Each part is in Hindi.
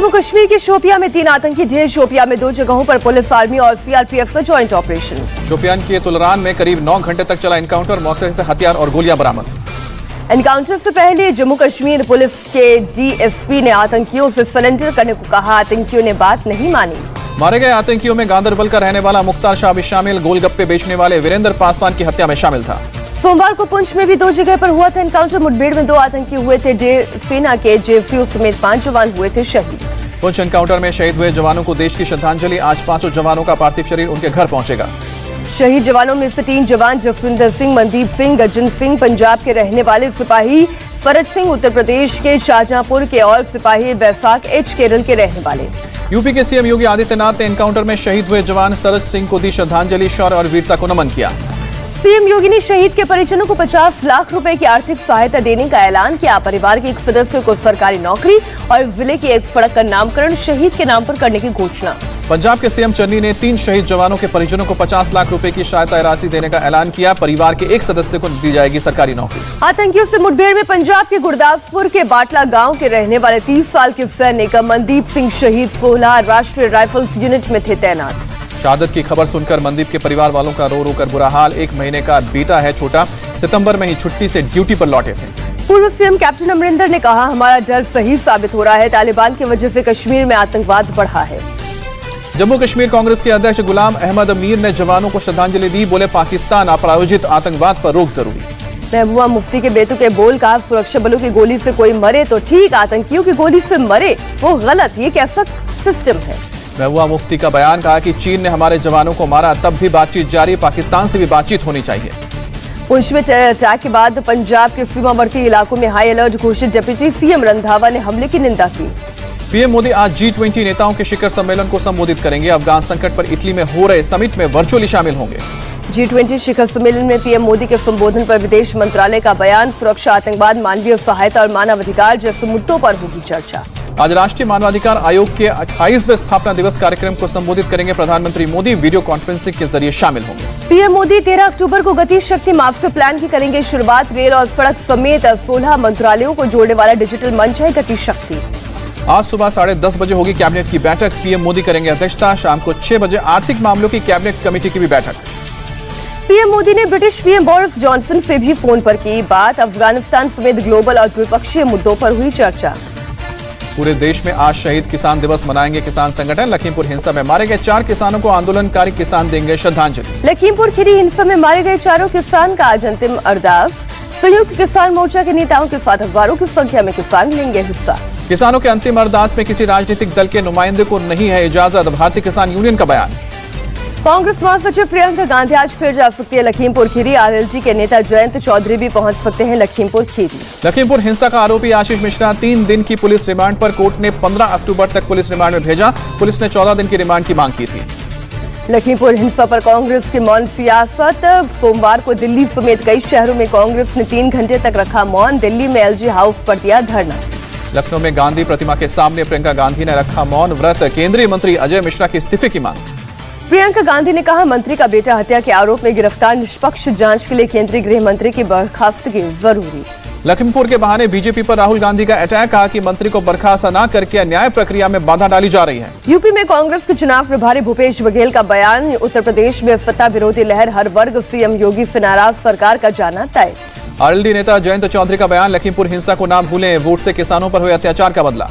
जम्मू कश्मीर के शोपियां में 3 आतंकी ढेर। शोपियां में 2 जगहों पर पुलिस, आर्मी और सीआरपीएफ का जॉइंट ऑपरेशन। शोपियान के तुलरान में करीब 9 घंटे तक चला एनकाउंटर। मौके से हथियार और गोलियां बरामद। एनकाउंटर से पहले जम्मू कश्मीर पुलिस के डीएसपी ने आतंकियों से सरेंडर करने को कहा। आतंकियों ने बात नहीं मानी। मारे गए आतंकियों में गांदरबल का रहने वाला मुख्तार शाह भी शामिल। गोलगप्पे बेचने वाले वीरेंद्र पासवान की हत्या में शामिल था। सोमवार को पुंछ में भी 2 जगह पर हुआ था एनकाउंटर। मुठभेड़ में 2 आतंकी हुए थे। सेना के जेएफयू समेत 5 जवान हुए थे शहीद। पुंछ एनकाउंटर में शहीद हुए जवानों को देश की श्रद्धांजलि। आज 5 जवानों का पार्थिव शरीर उनके घर पहुंचेगा। शहीद जवानों में से 3 जवान जसविंदर सिंह, मनदीप सिंह, गजन सिंह पंजाब के रहने वाले, सिपाही फरज सिंह उत्तर प्रदेश के शाहजहांपुर के और सिपाही बैसाख एच केरल के रहने वाले। यूपी के सीएम योगी आदित्यनाथ ने एनकाउंटर में शहीद हुए जवान सरज सिंह को दी श्रद्धांजलि। शौर्य और वीरता को नमन किया। सीएम योगी ने शहीद के परिजनों को 50 लाख रुपए की आर्थिक सहायता देने का ऐलान किया। परिवार के एक सदस्य को सरकारी नौकरी और जिले की एक सड़क का नामकरण शहीद के नाम पर करने की घोषणा। पंजाब के सीएम चन्नी ने 3 शहीद जवानों के परिजनों को 50 लाख रुपए की सहायता राशि देने का ऐलान किया। परिवार के एक सदस्य को दी जाएगी सरकारी नौकरी। आतंकियों से मुठभेड़ में पंजाब के गुरदासपुर के बाटला गांव के रहने वाले 30 साल के सैनिक मनदीप सिंह शहीद 16 राष्ट्रीय राइफल्स यूनिट में थे तैनात। शहादत की खबर सुनकर मनदीप के परिवार वालों का रो रो कर बुरा हाल। 1 महीने का बेटा है छोटा, सितंबर में ही छुट्टी से ड्यूटी पर लौटे थे। पूर्व सीएम कैप्टन अमरिंदर ने कहा, हमारा डर सही साबित हो रहा है। तालिबान की वजह से कश्मीर में आतंकवाद बढ़ा है। जम्मू कश्मीर कांग्रेस के अध्यक्ष गुलाम अहमद अमीर ने जवानों को श्रद्धांजलि दी। बोले, पाकिस्तान प्रायोजित आतंकवाद पर रोक जरूरी। महबूबा मुफ्ती के बेटों के बोल, कहा सुरक्षा बलों की गोली से कोई मरे तो ठीक, आतंकियों की गोली से मरे वो गलत। ये कैसा सिस्टम है? महबूबा मुफ्ती का बयान, कहा कि चीन ने हमारे जवानों को मारा, तब भी बातचीत जारी। पाकिस्तान से भी बातचीत होनी चाहिए। पुंछ में अटैक के बाद पंजाब के सीमावर्ती इलाकों में हाई अलर्ट घोषित। डिप्टी सीएम रंधावा ने हमले की निंदा की। पीएम मोदी आज G20 नेताओं के शिखर सम्मेलन को संबोधित करेंगे। अफगान संकट पर इटली में हो रहे समिट में वर्चुअली शामिल होंगे। G20 शिखर सम्मेलन में पीएम मोदी के संबोधन पर विदेश मंत्रालय का बयान। सुरक्षा, आतंकवाद, मानवीय सहायता और मानवाधिकार जैसे मुद्दों पर होगी चर्चा। आज राष्ट्रीय मानवाधिकार आयोग के 28वें स्थापना दिवस कार्यक्रम को संबोधित करेंगे प्रधानमंत्री मोदी। वीडियो कॉन्फ्रेंसिंग के जरिए शामिल होंगे। पीएम मोदी 13 अक्टूबर को गति शक्ति मास्टर प्लान की करेंगे शुरुआत। रेल और सड़क समेत 16 मंत्रालयों को जोड़ने वाला डिजिटल मंच है गति शक्ति। आज सुबह 10:30 बजे होगी कैबिनेट की बैठक। पीएम मोदी करेंगे अध्यक्षता। शाम को 6 बजे आर्थिक मामलों की कैबिनेट कमेटी की भी बैठक। पीएम मोदी ने ब्रिटिश पीएम बोरिस जॉनसन से भी फोन पर की बात। अफगानिस्तान समेत ग्लोबल और द्विपक्षीय मुद्दों पर हुई चर्चा। पूरे देश में आज शहीद किसान दिवस मनाएंगे किसान संगठन। लखीमपुर हिंसा में मारे गए 4 किसानों को आंदोलनकारी किसान देंगे श्रद्धांजलि। लखीमपुर खीरी हिंसा में मारे गए 4 किसान का आज अंतिम अरदास। संयुक्त किसान मोर्चा के नेताओं के साथ हजारों की संख्या में किसान लेंगे हिस्सा। किसानों के अंतिम अरदास में किसी राजनीतिक दल के नुमाइंदे को नहीं है इजाजत। भारतीय किसान यूनियन का बयान। कांग्रेस महासचिव प्रियंका गांधी आज फिर जा सकती है लखीमपुर खीरी। आरएलडी के नेता जयंत चौधरी भी पहुंच सकते हैं लखीमपुर खीरी। लखीमपुर हिंसा का आरोपी आशीष मिश्रा 3 दिन की पुलिस रिमांड पर। कोर्ट ने 15 अक्टूबर तक पुलिस रिमांड में भेजा। पुलिस ने 14 दिन की रिमांड की मांग की थी। लखीमपुर हिंसा पर कांग्रेस की मौन सियासत। सोमवार को दिल्ली समेत कई शहरों में कांग्रेस ने 3 घंटे तक रखा मौन। दिल्ली में एलजी हाउस पर दिया धरना। लखनऊ में गांधी प्रतिमा के सामने प्रियंका गांधी ने रखा मौन व्रत। केंद्रीय मंत्री अजय मिश्रा के इस्तीफे की मांग। प्रियंका गांधी ने कहा, मंत्री का बेटा हत्या के आरोप में गिरफ्तार। निष्पक्ष जांच के लिए केंद्रीय गृह मंत्री की बर्खास्तगी जरूरी। लखीमपुर के बहाने बीजेपी पर राहुल गांधी का अटैक। कहा कि मंत्री को बर्खास्त न करके न्याय प्रक्रिया में बाधा डाली जा रही है। यूपी में कांग्रेस के चुनाव प्रभारी भूपेश बघेल का बयान। उत्तर प्रदेश में सत्ता विरोधी लहर हर वर्ग। सीएम योगी से नाराज सरकार का जाना तय। आरएलडी नेता जयंत चौधरी का बयान। लखीमपुर हिंसा को ना भूलें, वोट से किसानों पर हुए अत्याचार का बदला।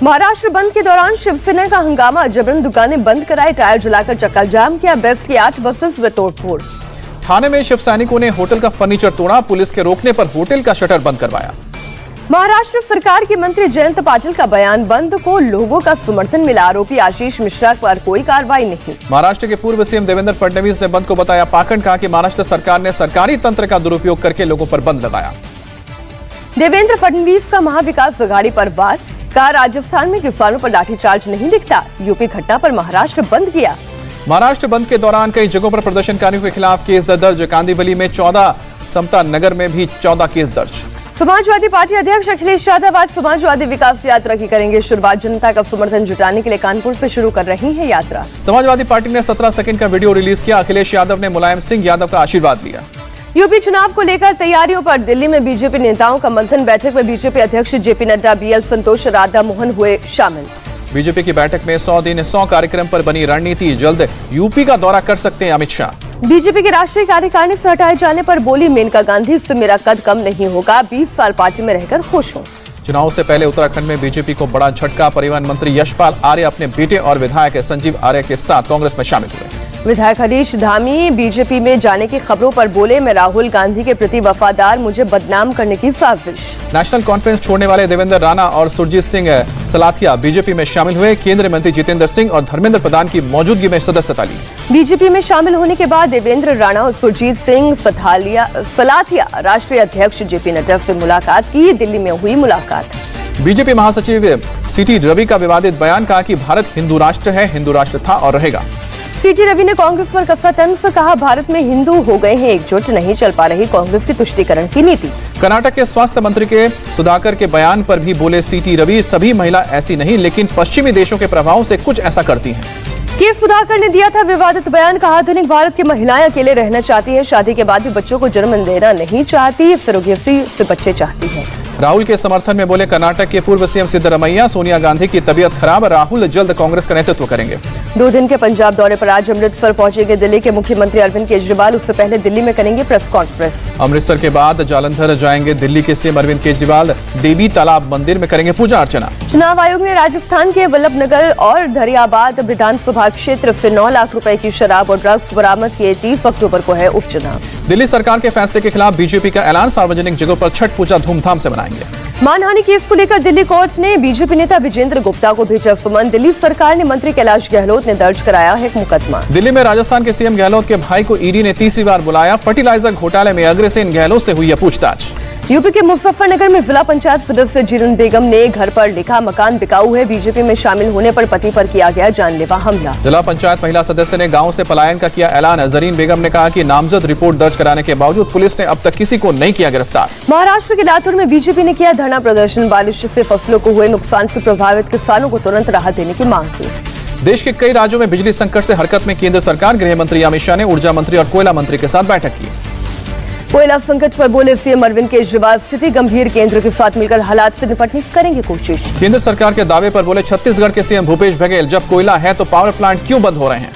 महाराष्ट्र बंद के दौरान शिवसेना का हंगामा। जबरन दुकानें बंद कराई, टायर जलाकर चक्का जाम किया। बेस्ट की 8 बसेस में तोड़फोड़। थाने में शिव सैनिकों ने होटल का फर्नीचर तोड़ा। पुलिस के रोकने पर होटल का शटर बंद करवाया। महाराष्ट्र सरकार के मंत्री जयंत पाटिल का बयान। बंद को लोगों का समर्थन मिला। आरोपी आशीष मिश्रा पर कोई कार्रवाई नहीं। महाराष्ट्र के पूर्व सीएम देवेंद्र फडणवीस ने बंद को बताया पाखंड। कहा कि महाराष्ट्र सरकार ने सरकारी तंत्र का दुरुपयोग करके लोगों पर बंद लगाया। देवेंद्र फडणवीस का महाविकास अघाड़ी पर वार। कहा, राजस्थान में किसानों पर लाठीचार्ज नहीं दिखता। यूपी घटना पर महाराष्ट्र बंद किया। महाराष्ट्र बंद के दौरान कई जगहों पर प्रदर्शनकारियों के खिलाफ केस दर्ज। कांदिवली में 14, समता नगर में भी 14 केस दर्ज। समाजवादी पार्टी अध्यक्ष अखिलेश यादव आज समाजवादी विकास यात्रा की करेंगे शुरुआत। जनता का समर्थन जुटाने के लिए कानपुर से शुरू कर रही है यात्रा। समाजवादी पार्टी ने 17 सेकंड का वीडियो रिलीज किया। अखिलेश यादव ने मुलायम सिंह यादव का आशीर्वाद लिया। यूपी चुनाव को लेकर तैयारियों पर दिल्ली में बीजेपी नेताओं का मंथन। बैठक में बीजेपी अध्यक्ष जेपी नड्डा, बीएल संतोष, राधा मोहन हुए शामिल। बीजेपी की बैठक में 100 दिन 100 कार्यक्रम पर बनी रणनीति। जल्द यूपी का दौरा कर सकते हैं अमित शाह। बीजेपी के राष्ट्रीय कार्यकारिणी से हटाए जाने पर बोली मेनका गांधी, इससे मेरा कद कम नहीं होगा, 20 साल पार्टी में रहकर खुश हूँ। चुनाव से पहले उत्तराखंड में बीजेपी को बड़ा झटका। परिवहन मंत्री यशपाल आर्य अपने बेटे और विधायक संजीव आर्य के साथ कांग्रेस में शामिल हुए। विधायक हरीश धामी बीजेपी में जाने की खबरों पर बोले, मैं राहुल गांधी के प्रति वफादार, मुझे बदनाम करने की साजिश। नेशनल कॉन्फ्रेंस छोड़ने वाले देवेंद्र राणा और सुरजीत सिंह सलाथिया बीजेपी में शामिल हुए। केंद्रीय मंत्री जितेंद्र सिंह और धर्मेंद्र प्रधान की मौजूदगी में सदस्यता ली। बीजेपी में शामिल होने के बाद देवेंद्र राणा और सुरजीत सिंह सलाथिया राष्ट्रीय अध्यक्ष जेपी नड्डा से मुलाकात की। दिल्ली में हुई मुलाकात। बीजेपी महासचिव सीटी रवि का विवादित बयान, कहा कि भारत हिंदू राष्ट्र है, हिंदू राष्ट्र था और रहेगा। सीटी रवि ने कांग्रेस पर कसा तंज, कहा भारत में हिंदू हो गए हैं एकजुट, नहीं चल पा रही कांग्रेस की तुष्टीकरण की नीति। कर्नाटक के स्वास्थ्य मंत्री के सुधाकर के बयान पर भी बोले सीटी रवि, सभी महिला ऐसी नहीं, लेकिन पश्चिमी देशों के प्रभाव से कुछ ऐसा करती हैं। के सुधाकर ने दिया था विवादित बयान, कहा आधुनिक भारत की महिलाएं अकेले रहना चाहती है, शादी के बाद भी बच्चों को जन्म देना नहीं चाहती, सरोगेसी से बच्चे चाहती है। राहुल के समर्थन में बोले कर्नाटक के पूर्व सीएम सिद्धरमैया, सोनिया गांधी की तबीयत खराब, राहुल जल्द कांग्रेस का नेतृत्व करेंगे। 2 दिन के पंजाब दौरे पर आज अमृतसर पहुंचेंगे दिल्ली के मुख्यमंत्री अरविंद केजरीवाल। उससे पहले दिल्ली में करेंगे प्रेस कॉन्फ्रेंस। अमृतसर के बाद जालंधर जाएंगे दिल्ली के सीएम अरविंद केजरीवाल। देवी तालाब मंदिर में करेंगे पूजा अर्चना। चुनाव आयोग ने राजस्थान के वल्लभनगर और धरियाबाद विधानसभा क्षेत्र से 9 लाख रुपए की शराब और ड्रग्स बरामद किए। 30 अक्टूबर को है उपचुनाव। दिल्ली सरकार के फैसले के खिलाफ बीजेपी का ऐलान, सार्वजनिक जगहों पर छठ पूजा धूमधाम से मनाएंगे। मानहानि केस को लेकर दिल्ली कोर्ट ने बीजेपी नेता विजेंद्र गुप्ता को भेजा समन। दिल्ली सरकार ने मंत्री कैलाश गहलोत ने दर्ज कराया है मुकदमा। दिल्ली में राजस्थान के सीएम गहलोत के भाई को ईडी ने तीसरी बार बुलाया। फर्टिलाइजर घोटाले में अग्रसेन गहलोत से हुई है पूछताछ। यूपी के मुजफ्फरनगर में जिला पंचायत सदस्य जीरन बेगम ने घर पर लिखा, मकान बिकाऊ है, बीजेपी में शामिल होने पर पति पर किया गया जानलेवा हमला। जिला पंचायत महिला सदस्य ने गांव से पलायन का किया ऐलान। जरीन बेगम ने कहा कि नामजद रिपोर्ट दर्ज कराने के बावजूद पुलिस ने अब तक किसी को नहीं किया गिरफ्तार। महाराष्ट्र के लातूर में बीजेपी ने किया धरना प्रदर्शन। बारिश से फसलों को हुए नुकसान से प्रभावित किसानों को तुरंत राहत देने की मांग की। देश के कई राज्यों में बिजली संकट से हरकत में केंद्र सरकार। गृह मंत्री अमित शाह ने ऊर्जा मंत्री और कोयला मंत्री के साथ बैठक की। कोयला संकट पर बोले सीएम अरविंद केजरीवाल, स्थिति गंभीर, केंद्र के साथ मिलकर हालात से निपटने की करेंगे कोशिश। केंद्र सरकार के दावे पर बोले छत्तीसगढ़ के सीएम भूपेश बघेल, जब कोयला है तो पावर प्लांट क्यों बंद हो रहे हैं।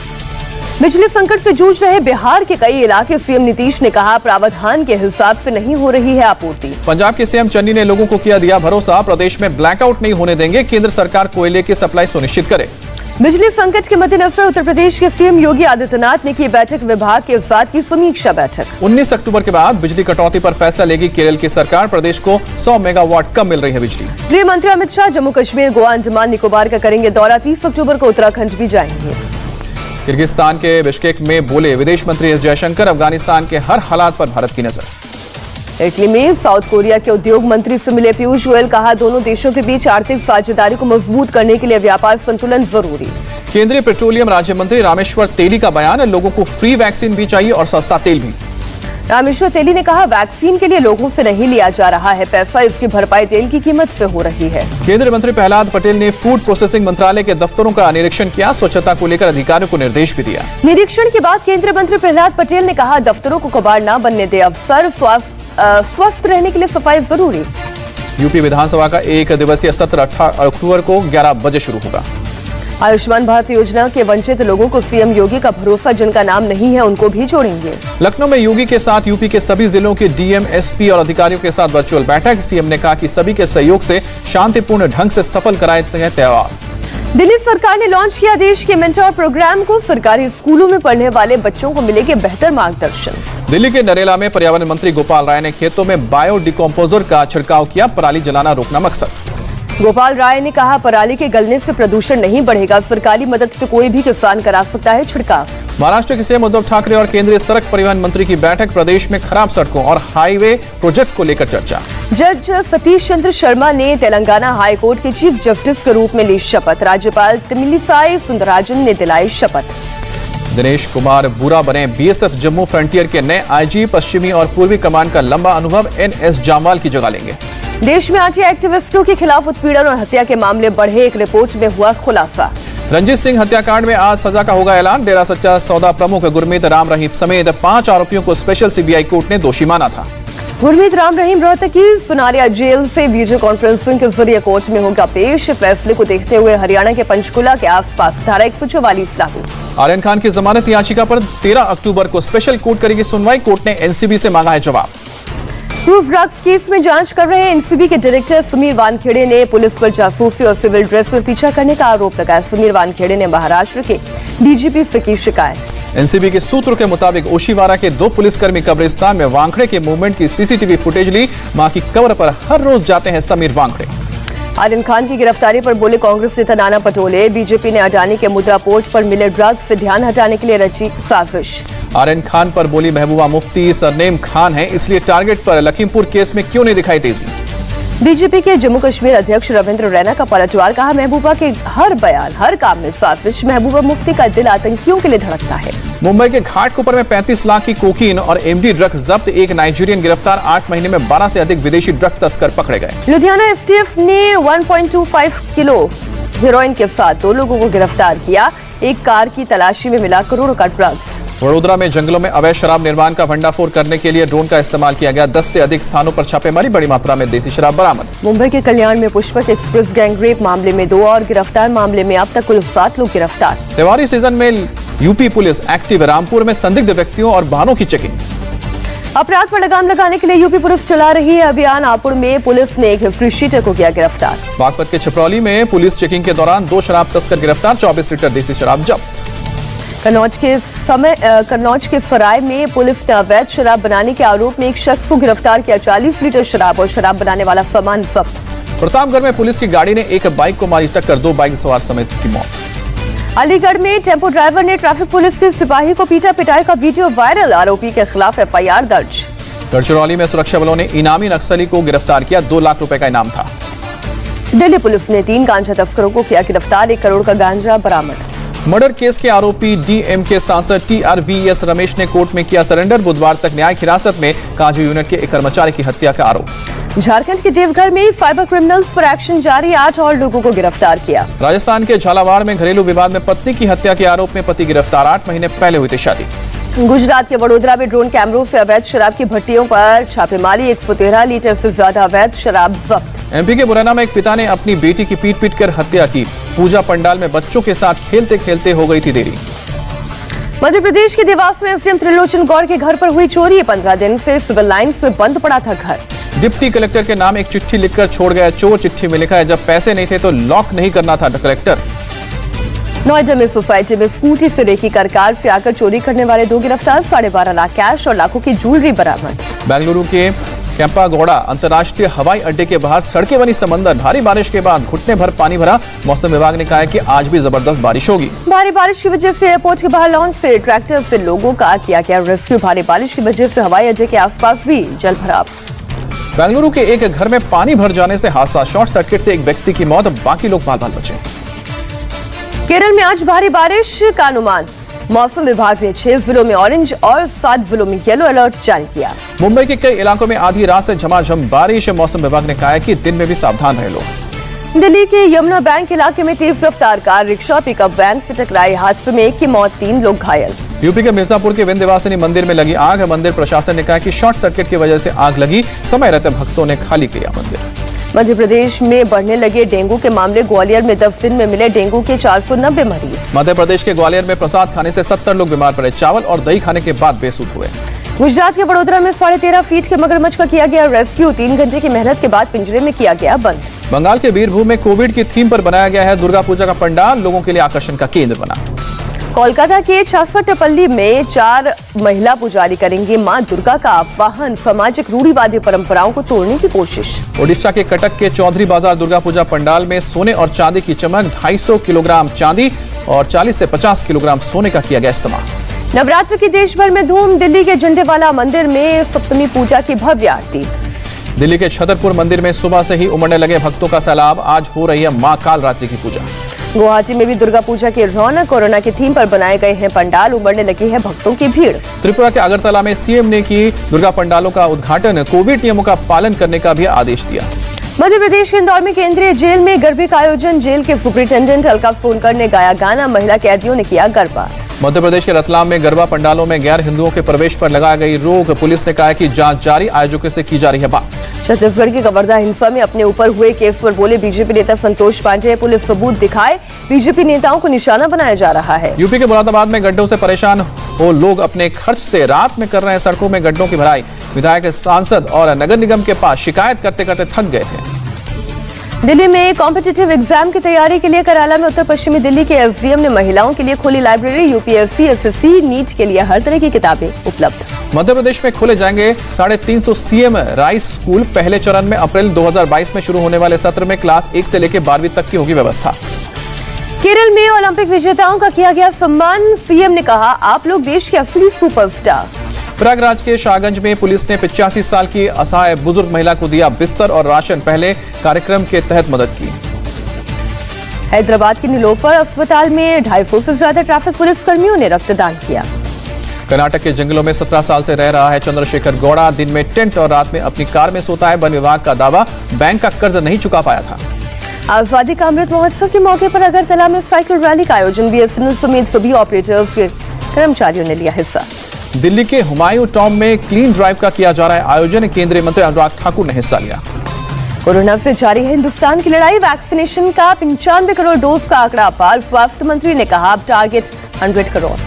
बिजली संकट से जूझ रहे बिहार के कई इलाके, सीएम नीतीश ने कहा प्रावधान के हिसाब से नहीं हो रही है आपूर्ति। पंजाब के सीएम चन्नी ने लोगों को किया दिया भरोसा, प्रदेश में ब्लैकआउट नहीं होने देंगे, केंद्र सरकार कोयले की सप्लाई सुनिश्चित करे। बिजली संकट के मद्देनजर उत्तर प्रदेश के सीएम योगी आदित्यनाथ ने की बैठक, विभाग के साथ की समीक्षा बैठक। 19 अक्टूबर के बाद बिजली कटौती पर फैसला लेगी केरल की सरकार। प्रदेश को 100 मेगावाट कम मिल रही है बिजली। गृह मंत्री अमित शाह जम्मू कश्मीर, गोवा, अंडमान निकोबार का करेंगे दौरा। 30 अक्टूबर को उत्तराखंड भी जाएंगे। किर्गिस्तान के बिश्केक में बोले विदेश मंत्री एस जयशंकर, अफगानिस्तान के हर हालात पर भारत की नजर। इटली में साउथ कोरिया के उद्योग मंत्री से मिले पीयूष गोयल, कहा दोनों देशों के बीच आर्थिक साझेदारी को मजबूत करने के लिए व्यापार संतुलन जरूरी। केंद्रीय पेट्रोलियम राज्य मंत्री रामेश्वर तेली का बयान, लोगों को फ्री वैक्सीन भी चाहिए और सस्ता तेल भी। रामेश्वर तेली ने कहा वैक्सीन के लिए लोगों से नहीं लिया जा रहा है पैसा, इसकी भरपाई तेल की कीमत से हो रही है। केंद्रीय मंत्री प्रहलाद पटेल ने फूड प्रोसेसिंग मंत्रालय के दफ्तरों का निरीक्षण किया, स्वच्छता को लेकर अधिकारियों को निर्देश भी दिया। निरीक्षण के बाद केंद्रीय मंत्री प्रहलाद पटेल ने कहा दफ्तरों को कबाड़ न बनने दे अफसर, स्वस्थ रहने के लिए सफाई जरूरी। यूपी विधानसभा का 1 दिवसीय सत्र 18 अक्टूबर को 11 बजे शुरू होगा। आयुष्मान भारत योजना के वंचित लोगों को सीएम योगी का भरोसा, जिनका नाम नहीं है उनको भी जोड़ेंगे। लखनऊ में योगी के साथ यूपी के सभी जिलों के डीएम, एसपी और अधिकारियों के साथ वर्चुअल बैठक। सीएम ने कहा कि सभी के सहयोग से शांतिपूर्ण ढंग से सफल कराए गए त्योहार। दिल्ली सरकार ने लॉन्च किया देश के मेंटर प्रोग्राम को, सरकारी स्कूलों में पढ़ने वाले बच्चों को मिलेगा बेहतर मार्गदर्शन। दिल्ली के नरेला में पर्यावरण मंत्री गोपाल राय ने खेतों में बायो डिकम्पोजर का छिड़काव किया, पराली जलाना रोकना मकसद। गोपाल राय ने कहा पराली के गलने से प्रदूषण नहीं बढ़ेगा, सरकारी मदद से कोई भी किसान करा सकता है छिड़काव। महाराष्ट्र के सीएम उद्धव ठाकरे और केंद्रीय सड़क परिवहन मंत्री की बैठक, प्रदेश में खराब सड़कों और हाईवे प्रोजेक्ट्स को लेकर चर्चा। जज सतीश चंद्र शर्मा ने तेलंगाना हाई कोर्ट के चीफ जस्टिस के रूप में ली शपथ, राज्यपाल तमिलिसाई सुंदरराजन ने दिलाई शपथ। दिनेश कुमार बुरा बने बीएसएफ जम्मू फ्रंटियर के नए आईजी, पश्चिमी और पूर्वी कमान का लंबा अनुभव एनएस जामवाल की जगह लेंगे। देश में आज एक्टिविस्टों के खिलाफ उत्पीड़न और हत्या के मामले बढ़े, एक रिपोर्ट में हुआ खुलासा। रंजीत सिंह हत्याकांड में आज सजा का होगा ऐलान। डेरा सच्चा सौदा प्रमुख गुरमीत राम रहीम समेत 5 आरोपियों को स्पेशल सीबीआई कोर्ट ने दोषी माना था। गुरमीत राम रहीम रोहतक की सुनारिया जेल से वीडियो कॉन्फ्रेंसिंग के जरिए कोर्ट में होगा पेश। फैसले को देखते हुए हरियाणा के पंचकुला के आसपास धारा 144 लागू। आर्यन खान की जमानत याचिका पर 13 अक्टूबर को स्पेशल कोर्ट करेगी सुनवाई। कोर्ट ने एनसीबी से मांगा है जवाब। प्रूफ ड्रग्स केस में जांच कर रहे एनसीबी के डायरेक्टर सुमीर वानखेड़े ने पुलिस पर जासूसी और सिविल ड्रेस में पीछा करने का आरोप लगाया। सुमीर वानखेड़े ने महाराष्ट्र के डीजीपी से की शिकायत। एनसीबी के सूत्रों के मुताबिक ओशिवारा के 2 पुलिसकर्मी कब्रिस्तान में वानखेड़े के मूवमेंट की सीसीटीवी फुटेज ली। मां की कब्र पर हर रोज जाते हैं समीर वानखेड़े। आर्यन खान की गिरफ्तारी पर बोले कांग्रेस नेता नाना पटोले, बीजेपी ने अडानी के मुद्रा पोर्ट पर मिले ड्रग्स से ध्यान हटाने के लिए रची साजिश। आर्यन खान पर बोली महबूबा मुफ्ती सरनेम खान है, इसलिए टारगेट पर लखीमपुर केस में क्यों नहीं दिखाई तेजी। बीजेपी के जम्मू कश्मीर अध्यक्ष रविंद्र रैना का पलटवार, कहा महबूबा के हर बयान हर काम में साजिश। महबूबा मुफ्ती का दिल आतंकियों के लिए धड़कता है। मुंबई के घाटकोपर में 35 लाख की कोकीन और एमडी ड्रग्स जब्त। एक नाइजीरियन गिरफ्तार। 8 महीने में 12 से अधिक विदेशी ड्रग्स तस्कर पकड़े गए। लुधियाना एसटीएफ ने 1.25 किलो हेरोइन के साथ 2 लोगों को गिरफ्तार किया। एक कार की तलाशी में मिला करोड़ों का ड्रग्स। वडोदरा में जंगलों में अवैध शराब निर्माण का भंडाफोड़ करने के लिए ड्रोन का इस्तेमाल किया गया। 10 से अधिक स्थानों पर छापेमारी, बड़ी मात्रा में देसी शराब बरामद। मुंबई के कल्याण में पुष्पक एक्सप्रेस गैंग रेप मामले में 2 और गिरफ्तार। मामले में अब तक कुल 7 लोग गिरफ्तार। त्योहारी सीजन में यूपी पुलिस एक्टिव। रामपुर में संदिग्ध व्यक्तियों और वाहनों की चेकिंग। अपराध पर लगाम लगाने के लिए यूपी पुलिस चला रही है अभियान। हापुड़ में पुलिस ने एक हिस्ट्री शीटर को किया गिरफ्तार। बागपत के छिपरौली में पुलिस चेकिंग के दौरान 2 शराब तस्कर गिरफ्तार। 24 लीटर देसी शराब जब्त। कन्नौज के सराय में पुलिस ने अवैध शराब बनाने के आरोप में एक शख्स को गिरफ्तार किया। 40 लीटर शराब और शराब बनाने वाला सामान जब्त। प्रतापगढ़ में पुलिस की गाड़ी ने एक बाइक को मारी टक्कर। 2 बाइक सवार समेत की मौत। अलीगढ़ में टेंपो ड्राइवर ने ट्रैफिक पुलिस के सिपाही को पीटा। पिटाई का वीडियो वायरल। आरोपी के खिलाफ एफआईआर दर्ज। गढ़चिरौली में सुरक्षा बलों ने इनामी नक्सली को गिरफ्तार किया। 2 लाख रुपए का इनाम था। दिल्ली पुलिस ने 3 गांजा तस्करों को किया गिरफ्तार। 1 करोड़ का गांजा बरामद। मर्डर केस के आरोपी डीएमके सांसद टीआरवीएस रमेश ने कोर्ट में किया सरेंडर। बुधवार तक न्यायिक हिरासत में। काजू यूनिट के एक कर्मचारी की हत्या का आरोप। झारखंड के देवघर में साइबर क्रिमिनल्स पर एक्शन जारी। 8 और लोगों को गिरफ्तार किया। राजस्थान के झालावाड़ में घरेलू विवाद में पत्नी की हत्या के आरोप में पति गिरफ्तार। 8 महीने पहले हुई थी शादी। गुजरात के वडोदरा में ड्रोन कैमरों से अवैध शराब की भट्टियों पर छापेमारी। 113 लीटर से ज्यादा अवैध शराब जब्त। एमपी के मुरैना में एक पिता ने अपनी बेटी की पीट कर हत्या की। पूजा पंडाल में बच्चों के साथ खेलते खेलते हो गई थी देरी। मध्य प्रदेश के देवास में एसडीएम त्रिलोचन गौड़ के घर पर हुई चोरी। 15 दिन से सिविल लाइंस में बंद पड़ा था घर। डिप्टी कलेक्टर के नाम एक चिट्ठी लिखकर छोड़ गया चोर। चिट्ठी में लिखा है जब पैसे नहीं थे तो लॉक नहीं करना था कलेक्टर। नोएडा में सोसाइटी में स्कूटी से रेकी कर कार से आकर चोरी करने वाले 2 गिरफ्तार। 12.5 लाख कैश और लाखों की ज्वेलरी बरामद। बेंगलुरु के केंपागौड़ा अंतर्राष्ट्रीय हवाई अड्डे के बाहर सड़कें बनी समंदर। भारी बारिश के बाद घुटने भर पानी भरा। मौसम विभाग ने कहा है कि आज भी जबरदस्त बारिश होगी। भारी बारिश की वजह से एयरपोर्ट के बाहर लॉन्च से ट्रैक्टर से लोगों का किया गया रेस्क्यू। भारी बारिश की वजह से हवाई अड्डे के आसपास भी जल भराव। बेंगलुरु के एक घर में पानी भर जाने से हादसा। शॉर्ट सर्किट से एक व्यक्ति की मौत, बाकी लोग बाल बचे। केरल में आज भारी बारिश का अनुमान। मौसम विभाग ने 6 जिलों में ऑरेंज और 7 जिलों में येलो अलर्ट जारी किया। मुंबई के कई इलाकों में आधी रात से झमाझम बारिश। मौसम विभाग ने कहा है कि दिन में भी सावधान रहे लोग। दिल्ली के यमुना बैंक इलाके में तेज रफ्तार कार रिक्शा पिकअप वैन से टकराई। हादसे में 1 की मौत, 3 लोग घायल। यूपी के मिर्जापुर के विंध्यवासिनी मंदिर में लगी आग। मंदिर प्रशासन ने कहा कि शॉर्ट सर्किट की वजह से आग लगी। समय रहते भक्तों ने खाली किया मंदिर। मध्य प्रदेश में बढ़ने लगे डेंगू के मामले। ग्वालियर में 10 दिन में मिले डेंगू के 490 मरीज। मध्य प्रदेश के ग्वालियर में प्रसाद खाने से 70 लोग बीमार पड़े। चावल और दही खाने के बाद बेसुध हुए। गुजरात के वडोदरा में 13.5 फीट के मगरमच्छ का किया गया रेस्क्यू। 3 घंटे की मेहनत के बाद पिंजरे में किया गया बंद। बंगाल के बीरभूम में कोविड की थीम पर बनाया गया है दुर्गा पूजा का पंडाल। लोगों के लिए आकर्षण का केंद्र बना। कोलकाता के छासवटपल्ली में 4 महिला पुजारी करेंगे मां दुर्गा का आवाहन। सामाजिक रूढ़िवादी परंपराओं को तोड़ने की कोशिश। ओडिशा के कटक के चौधरी बाजार दुर्गा पूजा पंडाल में सोने और चांदी की चमक। 250 किलोग्राम चांदी और 40 से 50 किलोग्राम सोने का किया गया इस्तेमाल। नवरात्र की देश भर में धूम। दिल्ली के झंडेवाला मंदिर में सप्तमी पूजा की भव्य आरती। दिल्ली के छतरपुर मंदिर में सुबह से ही उमड़ने लगे भक्तों का सैलाब। आज हो रही है मां कालरात्रि की पूजा। गुवाहाटी में भी दुर्गा पूजा की रौनक। कोरोना की थीम पर बनाए गए हैं पंडाल। उमड़ने लगी है भक्तों की भीड़। त्रिपुरा के अगरतला में सीएम ने की दुर्गा पंडालों का उद्घाटन। कोविड नियमों का पालन करने का भी आदेश दिया। मध्य प्रदेश के इंदौर में केंद्रीय जेल में गरबे का आयोजन। जेल के सुपरिंटेंडेंट अलका सोनकर ने गाया गाना, महिला कैदियों ने किया गरबा। मध्य प्रदेश के रतलाम में गरबा पंडालों में गैर हिंदुओं के प्रवेश पर लगाई गई रोक। पुलिस ने कहा कि जांच जारी, आयोजकों से की जा रही है बात। छत्तीसगढ़ की कवर्धा हिंसा में अपने ऊपर हुए केस पर बोले बीजेपी नेता संतोष पांडे, पुलिस सबूत दिखाए, बीजेपी नेताओं को निशाना बनाया जा रहा है। यूपी के मुरादाबाद में गड्ढों से परेशान हो लोग अपने खर्च से रात में कर रहे हैं सड़कों में गड्ढों की भराई। विधायक, सांसद और नगर निगम के पास शिकायत करते करते थक गए थे। दिल्ली में कॉम्पिटिटिव एग्जाम की तैयारी के लिए कराला में उत्तर पश्चिमी दिल्ली के एसडीएम ने महिलाओं के लिए खोली लाइब्रेरी। यूपीएससी, एसएससी, नीट के लिए हर तरह की किताबें उपलब्ध। मध्य प्रदेश में खोले जाएंगे 350 सीएम राइस स्कूल। पहले चरण में अप्रैल 2022 में शुरू होने वाले सत्र में क्लास 1 से लेकर 12वीं तक की होगी व्यवस्था। केरल में ओलंपिक विजेताओं का किया गया सम्मान। सीएम ने कहा, आप लोग देश के असली सुपरस्टार। प्रयागराज के शाहगंज में पुलिस ने 85 साल की असहाय बुजुर्ग महिला को दिया बिस्तर और राशन। पहले कार्यक्रम के तहत मदद की। हैदराबाद के नीलोफर अस्पताल में 250 से ज्यादा ट्रैफिक पुलिस कर्मियों ने रक्तदान किया। कर्नाटक के जंगलों में 17 साल से रह रहा है चंद्रशेखर गौड़ा। दिन में टेंट और रात में अपनी कार में सोता है। वन विभाग का दावा, बैंक का कर्ज नहीं चुका पाया था। आजादी का अमृत महोत्सव के मौके पर अगरतला में साइकिल रैली का आयोजन। बीएसएनएल समेत सभी ऑपरेटर्स के कर्मचारियों ने लिया हिस्सा। दिल्ली के हुमायूं टॉम में क्लीन ड्राइव का किया जा रहा है आयोजन। केंद्रीय मंत्री अनुराग ठाकुर ने हिस्सा लिया। कोरोना से जारी है हिंदुस्तान की लड़ाई। वैक्सीनेशन का 95 करोड़ डोज का आंकड़ा पार। स्वास्थ्य मंत्री ने कहा, अब टारगेट 100 करोड़।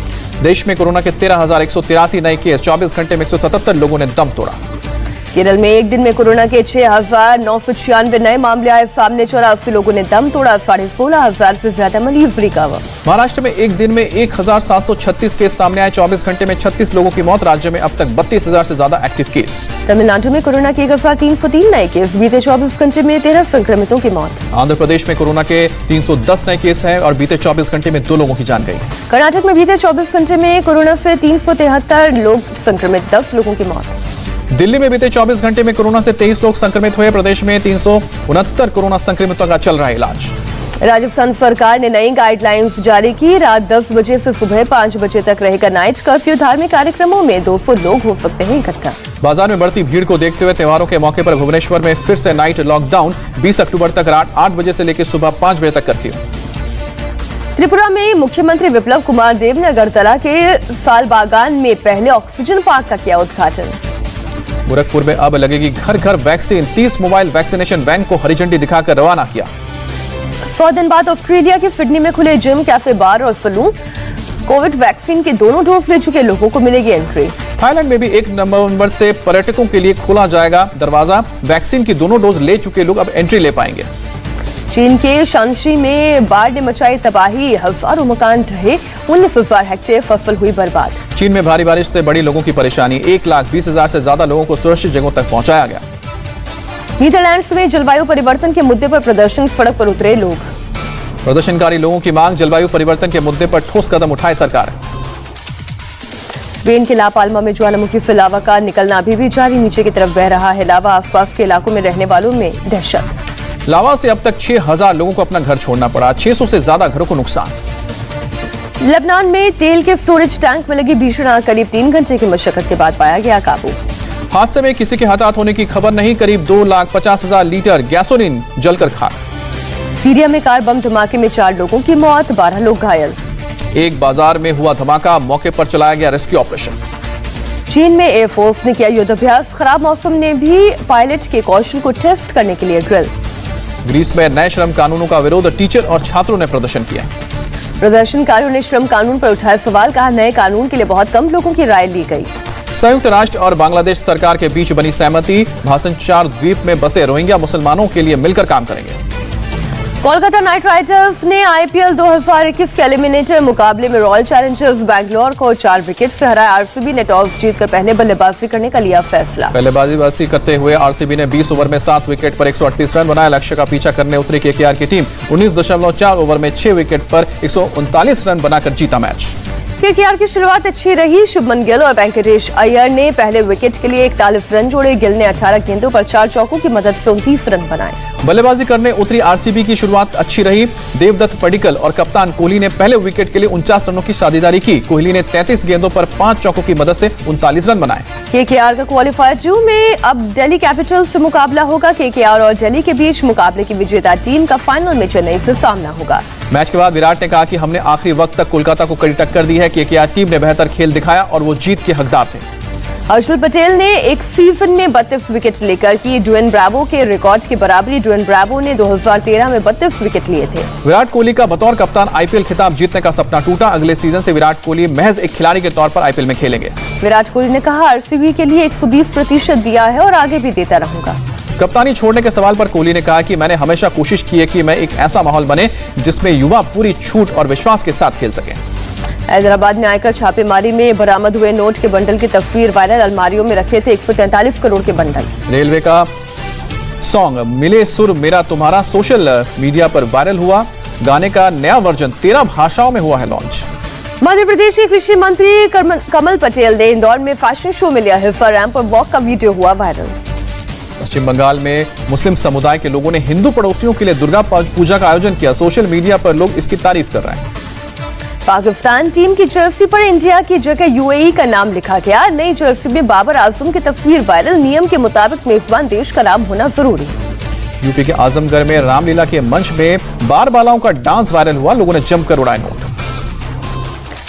देश में कोरोना के 13,183 नए केस। 24 घंटे में 177 लोगों ने दम तोड़ा। केरल में एक दिन में कोरोना के 6,996 नए मामले आए सामने। 84 लोगों ने दम तोड़ा। 16,500 से ज्यादा मरीज रिकवर। महाराष्ट्र में एक दिन में 1,736 केस सामने आए। 24 घंटे में 36 लोगों की मौत। राज्य में अब तक 32,000 से ज्यादा एक्टिव केस। तमिलनाडु में कोरोना के 1,303 नए केस। बीते 24 घंटे में 13 संक्रमितों की मौत। आंध्र प्रदेश में कोरोना के 310 नए केस हैं और बीते 24 घंटे में 2 लोगों की जान गई। कर्नाटक में बीते 24 घंटे में कोरोना से 373 लोग संक्रमित, 10 लोगों की मौत। दिल्ली में बीते 24 घंटे में कोरोना से 23 लोग संक्रमित हुए। प्रदेश में 369 कोरोना संक्रमितों का चल रहा है इलाज। राजस्थान सरकार ने नई गाइडलाइंस जारी की। रात 10 बजे से सुबह 5 बजे तक रहेगा नाइट कर्फ्यू। धार्मिक कार्यक्रमों में 200 लोग हो सकते हैं इकट्ठा। बाजार में बढ़ती भीड़ को देखते हुए त्योहारों के मौके पर भुवनेश्वर में फिर से नाइट लॉकडाउन। 20 अक्टूबर तक रात 8 बजे से लेकर सुबह 5 बजे तक कर्फ्यू। त्रिपुरा में मुख्यमंत्री विप्लव कुमार देव ने अगरतला के सालबागान में पहले ऑक्सीजन पार्क का किया उद्घाटन। गोरखपुर में अब लगेगी घर घर वैक्सीन। 30 मोबाइल वैक्सीनेशन वैन को हरी झंडी दिखाकर रवाना किया। 100 दिन बाद ऑस्ट्रेलिया के सिडनी में खुले जिम, कैफे, बार और सलून। कोविड वैक्सीन के दोनों डोज ले चुके लोगों को मिलेगी एंट्री। थाईलैंड में भी 1 नवंबर से पर्यटकों के लिए खोला जाएगा दरवाजा। वैक्सीन की दोनों डोज ले चुके लोग अब एंट्री ले पाएंगे। चीन के शांशी में बाढ़ ने मचाई तबाही। हजारों मकान ढहे, 19,000 हेक्टेयर फसल हुई बर्बाद। चीन में भारी बारिश से बड़ी लोगों की परेशानी। 1,20,000 से ज्यादा लोगों को सुरक्षित जगहों तक पहुंचाया गया। नीदरलैंड्स में जलवायु परिवर्तन के मुद्दे पर प्रदर्शन, सड़क पर उतरे लोग। प्रदर्शनकारी लोगों की मांग, जलवायु परिवर्तन के मुद्दे पर ठोस कदम उठाए सरकार। स्पेन के ला पाल्मा में ज्वालामुखी से लावा का निकलना अभी भी जारी। नीचे की तरफ बह रहा है लावा। आसपास के इलाकों में रहने वालों में दहशत। लावा से अब तक 6,000 लोगों को अपना घर छोड़ना पड़ा। 600 से ज्यादा घरों को नुकसान। लेबनान में तेल के स्टोरेज टैंक में लगी भीषण आग। करीब 3 घंटे की मशक्कत के बाद पाया गया काबू। हादसे में किसी के हताहत होने की खबर नहीं। करीब 2,50,000 लीटर गैसोलीन जलकर खाक। सीरिया में कार बम धमाके में 4 लोगों की मौत, 12 लोग घायल। एक बाजार में हुआ धमाका, मौके पर चलाया गया रेस्क्यू ऑपरेशन। चीन में एयरफोर्स ने किया युद्धाभ्यास। खराब मौसम ने भी पायलट के कौशल को टेस्ट करने के लिए ड्रिल। ग्रीस में नए श्रम कानूनों का विरोध। टीचर और छात्रों ने प्रदर्शन किया। प्रदर्शनकारियों ने श्रम कानून पर उठाए सवाल। कहा, नए कानून के लिए बहुत कम लोगों की राय ली गई। संयुक्त राष्ट्र और बांग्लादेश सरकार के बीच बनी सहमति। भाषण 4 द्वीप में बसे रोहिंग्या मुसलमानों के लिए मिलकर काम करेंगे। कोलकाता नाइट राइडर्स ने आईपीएल 2021 के एलिमिनेटर मुकाबले में रॉयल चैलेंजर्स बैंगलोर को 4 विकेट से हराया। आरसीबी ने टॉस जीतकर पहले बल्लेबाजी करने का लिया फैसला। बल्लेबाजी करते हुए आरसीबी ने 20 ओवर में 7 विकेट पर 138 रन बनाए। लक्ष्य का पीछा करने उतरी केकेआर की टीम 19.4 ओवर में 6 विकेट पर 139 रन बनाकर जीता मैच। केकेआर की शुरुआत अच्छी रही। शुभमन गिल और वेंकटेश अय्यर ने पहले विकेट के लिए 41 रन जोड़े। गिल ने 18 गेंदों पर 4 चौकों की मदद से 29 रन बनाए। बल्लेबाजी करने उतरी आरसीबी की शुरुआत अच्छी रही। देवदत्त पडिक्कल और कप्तान कोहली ने पहले विकेट के लिए 49 रनों की साझेदारी की। कोहली ने 33 गेंदों पर 5 चौकों की मदद से 39 रन बनाए। केकेआर का क्वालिफायर 2 में अब दिल्ली कैपिटल्स से मुकाबला होगा। केकेआर और दिल्ली के बीच मुकाबले की विजेता टीम का फाइनल में चेन्नई से सामना होगा। मैच के बाद विराट ने कहा कि हमने आखिरी वक्त तक कोलकाता को कड़ी टक्कर दी है। केकेआर टीम ने बेहतर खेल दिखाया और वो जीत के हकदार थे। हर्षल पटेल ने एक सीजन में 32 विकेट लेकर की ड्वेन ब्रावो के रिकॉर्ड की बराबरी। ड्वेन ब्रावो ने 2013 में 32 विकेट लिए थे। विराट कोहली का बतौर कप्तान आईपीएल खिताब जीतने का सपना टूटा। अगले सीजन से विराट कोहली महज एक खिलाड़ी के तौर पर आईपीएल में खेलेंगे। विराट कोहली ने कहा, आरसीबी के लिए 120% दिया है और आगे भी देता रहूंगा। कप्तानी छोड़ने के सवाल पर कोहली ने कहा कि मैंने हमेशा कोशिश की है कि मैं एक ऐसा माहौल बने जिसमें युवा पूरी छूट और विश्वास के साथ खेल सके। हैदराबाद में आयकर छापेमारी में बरामद हुए नोट के बंडल की तस्वीर वायरल। अलमारियों में रखे थे 143 करोड़ के बंडल। रेलवे का सॉन्ग मिले सुर मेरा तुम्हारा सोशल मीडिया पर वायरल हुआ। गाने का नया वर्जन 13 भाषाओं में हुआ है लॉन्च। मध्य प्रदेश के कृषि मंत्री कमल पटेल ने इंदौर में फैशन शो में लिया हिस्सा। रैंप पर वॉक का वीडियो हुआ वायरल। पश्चिम बंगाल में मुस्लिम समुदाय के लोगों ने हिंदू पड़ोसियों के लिए दुर्गा पूजा का आयोजन किया। सोशल मीडिया पर लोग इसकी तारीफ कर रहे हैं। पाकिस्तान टीम की जर्सी पर इंडिया की जगह यूएई का नाम लिखा गया। नई जर्सी में बाबर आजम की तस्वीर वायरल। नियम के मुताबिक मेजबान देश का नाम होना जरूरी। यूपी के आजमगढ़ में रामलीला के मंच में बारबालाओं का डांस वायरल हुआ। लोगों ने जमकर उड़ाए नोट।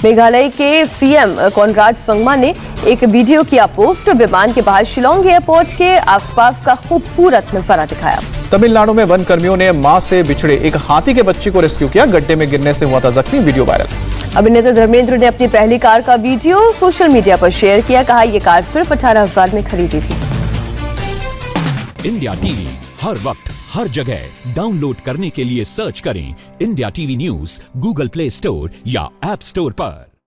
मेघालय के सीएम कॉनराड संगमा ने एक वीडियो किया पोस्ट। विमान के बाहर शिलोंग एयरपोर्ट के आसपास का खूबसूरत नजारा दिखाया। तमिलनाडु में वन कर्मियों ने मां से बिछड़े एक हाथी के बच्चे को रेस्क्यू किया। गड्ढे में गिरने से हुआ था जख्मी। Video viral. अभिनेता धर्मेंद्र ने अपनी पहली कार का वीडियो सोशल मीडिया पर शेयर किया। कहा, यह कार सिर्फ 18,000 में खरीदी थी। इंडिया टीवी हर वक्त हर जगह डाउनलोड करने के लिए सर्च करें India TV news Google play store या ऐप स्टोर पर।